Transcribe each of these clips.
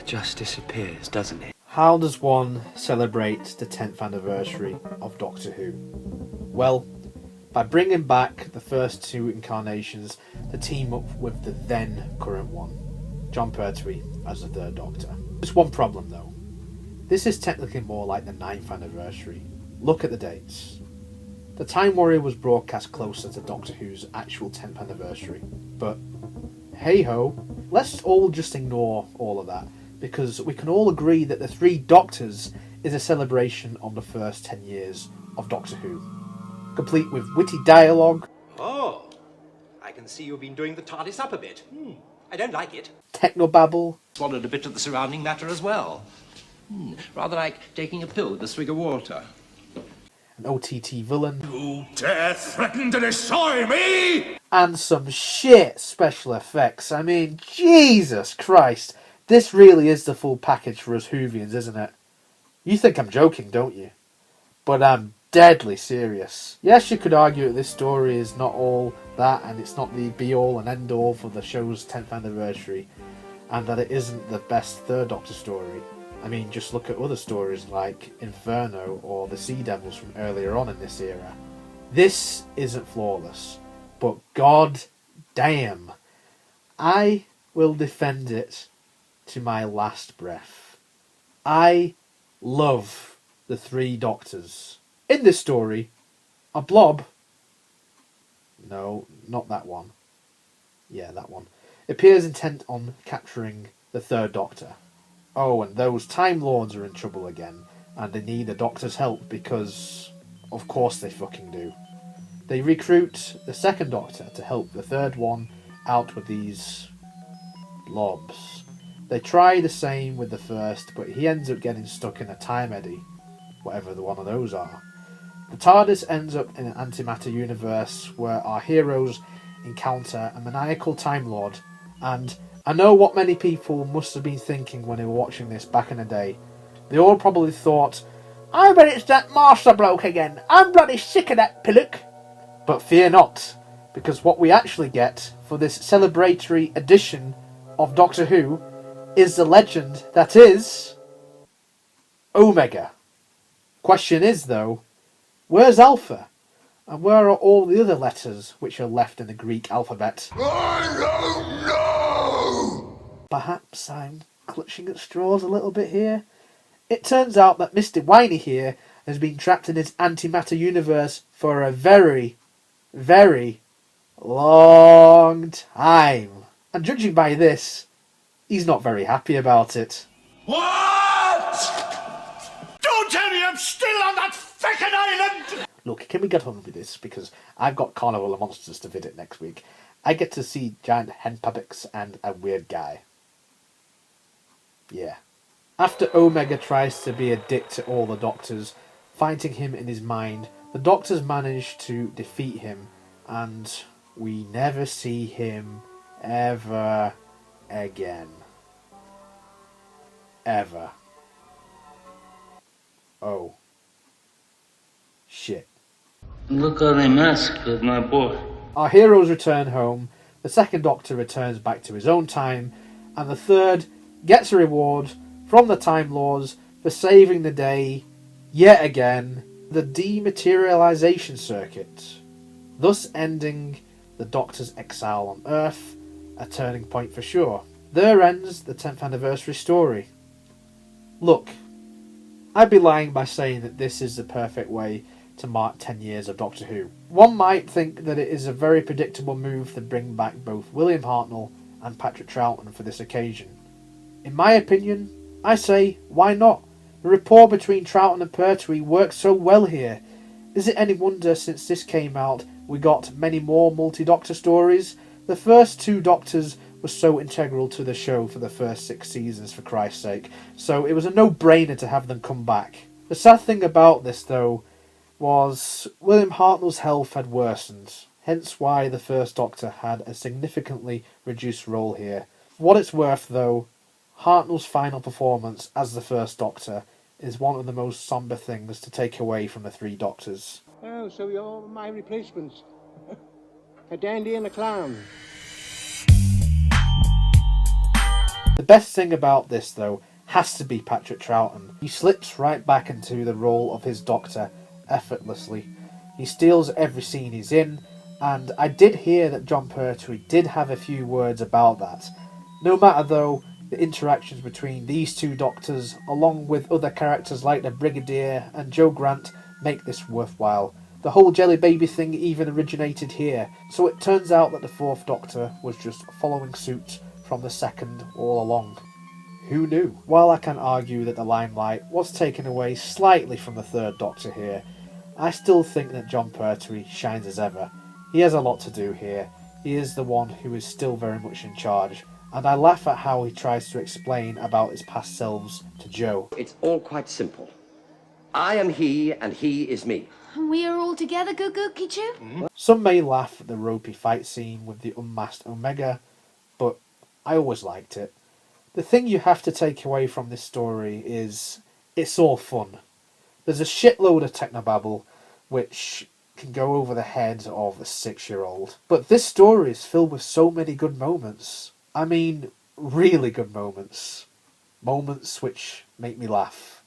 just disappears, doesn't it? How does one celebrate the 10th anniversary of Doctor Who? Well, by bringing back the first two incarnations to team up with the then current one, John Pertwee as the third Doctor. There's one problem though. This is technically more like the 9th anniversary. Look at the dates. The Time Warrior was broadcast closer to Doctor Who's actual 10th anniversary, but hey ho, let's all just ignore all of that, because we can all agree that the Three Doctors is a celebration of the first 10 years of Doctor Who, complete with witty dialogue. Oh, I can see you've been doing the TARDIS up a bit. I don't like it. Technobabble. Swallowed a bit of the surrounding matter as well. Rather like taking a pill with a swig of water. An OTT villain. You dare threaten to destroy me? And some shit special effects. I mean, Jesus Christ. This really is the full package for us Whovians, isn't it? You think I'm joking, don't you? But I'm deadly serious. Yes, you could argue that this story is not all that, and it's not the be-all and end-all for the show's 10th anniversary, and that it isn't the best Third Doctor story. I mean, just look at other stories like Inferno or the Sea Devils from earlier on in this era. This isn't flawless, but god damn, I will defend it to my last breath. I love the Three Doctors. In this story, a blob... No, not that one. Yeah, that one. Appears intent on capturing the Third Doctor. Oh, and those Time Lords are in trouble again, and they need the Doctor's help because, of course they fucking do. They recruit the Second Doctor to help the third one out with these blobs. They try the same with the first, but he ends up getting stuck in a time eddy, whatever the one of those are. The TARDIS ends up in an antimatter universe where our heroes encounter a maniacal Time Lord, and I know what many people must have been thinking when they were watching this back in the day. They all probably thought, I bet it's that master bloke again. I'm bloody sick of that pillock. But fear not, because what we actually get for this celebratory edition of Doctor Who is the legend that is Omega. Question is though, where's Alpha? And where are all the other letters which are left in the Greek alphabet? I don't know! Perhaps I'm clutching at straws a little bit here. It turns out that Mr. Whiny here has been trapped in his antimatter universe for a very, very long time. And judging by this, he's not very happy about it. What? Don't tell me I'm still on that fucking island! Look, can we get on with this? Because I've got Carnival of Monsters to visit next week. I get to see giant hen puppets and a weird guy. Yeah. After Omega tries to be a dick to all the Doctors, fighting him in his mind, the Doctors manage to defeat him, and we never see him ever again. Ever. Oh. Shit. Look how they massacred my boy. Our heroes return home, the Second Doctor returns back to his own time, and the third gets a reward from the Time Lords for saving the day, yet again, the dematerialization circuit, thus ending the Doctor's exile on Earth, a turning point for sure. There ends the 10th anniversary story. Look, I'd be lying by saying that this is the perfect way to mark 10 years of Doctor Who. One might think that it is a very predictable move to bring back both William Hartnell and Patrick Troughton for this occasion. In my opinion, I say, why not? The rapport between Troughton and Pertwee works so well here. Is it any wonder since this came out we got many more multi-Doctor stories? The first two Doctors were so integral to the show for the first 6 seasons, for Christ's sake, so it was a no-brainer to have them come back. The sad thing about this, though, was William Hartnell's health had worsened, hence why the first Doctor had a significantly reduced role here. For what it's worth, though, Hartnell's final performance as the first Doctor is one of the most sombre things to take away from the Three Doctors. Oh, so you're my replacements. A dandy and a clown. The best thing about this, though, has to be Patrick Troughton. He slips right back into the role of his Doctor effortlessly. He steals every scene he's in, and I did hear that Jon Pertwee did have a few words about that. No matter, though, the interactions between these two Doctors, along with other characters like the Brigadier and Joe Grant, make this worthwhile. The whole jelly baby thing even originated here, so it turns out that the fourth Doctor was just following suit from the second all along. Who knew? While I can argue that the limelight was taken away slightly from the third Doctor here, I still think that Jon Pertwee shines as ever. He has a lot to do here. He is the one who is still very much in charge, and I laugh at how he tries to explain about his past selves to Joe. It's all quite simple. I am he, and he is me. And we are all together, Kichu? Some may laugh at the ropey fight scene with the unmasked Omega, but I always liked it. The thing you have to take away from this story is it's all fun. There's a shitload of technobabble, which can go over the head of a 6-year-old. But this story is filled with so many good moments. I mean, really good moments. Moments which make me laugh.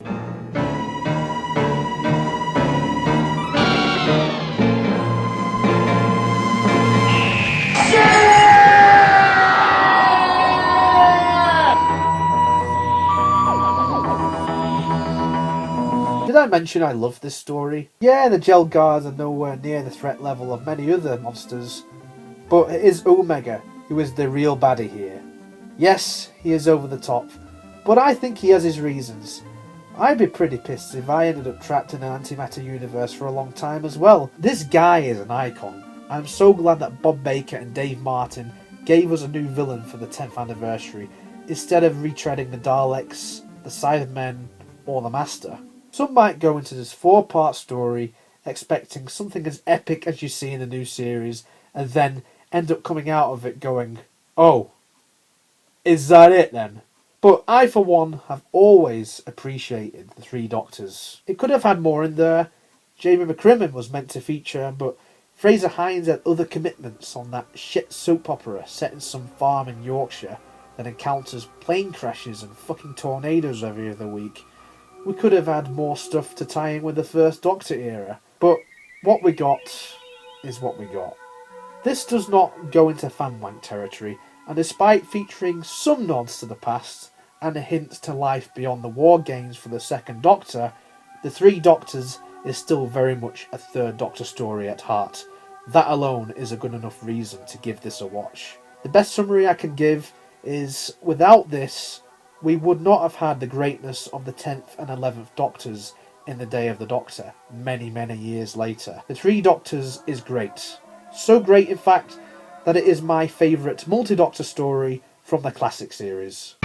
Did I mention I love this story? Yeah, the Gel Guards are nowhere near the threat level of many other monsters, but it is Omega who is the real baddie here. Yes, he is over the top, but I think he has his reasons. I'd be pretty pissed if I ended up trapped in an antimatter universe for a long time as well. This guy is an icon. I'm so glad that Bob Baker and Dave Martin gave us a new villain for the 10th anniversary, instead of retreading the Daleks, the Cybermen, or the Master. Some might go into this 4-part story expecting something as epic as you see in the new series, and then end up coming out of it going, oh, is that it then? But I, for one, have always appreciated the 3 Doctors. It could have had more in there. Jamie McCrimmon was meant to feature, but Fraser Hines had other commitments on that shit soap opera set in some farm in Yorkshire that encounters plane crashes and fucking tornadoes every other week. We could have had more stuff to tie in with the first Doctor era, but what we got is what we got. This does not go into fanwank territory, and despite featuring some nods to the past and hints to life beyond the War Games for the second Doctor, the 3 Doctors is still very much a third Doctor story at heart. That alone is a good enough reason to give this a watch. The best summary I can give is, without this, we would not have had the greatness of the 10th and 11th Doctors in the Day of the Doctor, many, many years later. The 3 Doctors is great. So great, in fact, that it is my favourite multi-Doctor story from the classic series.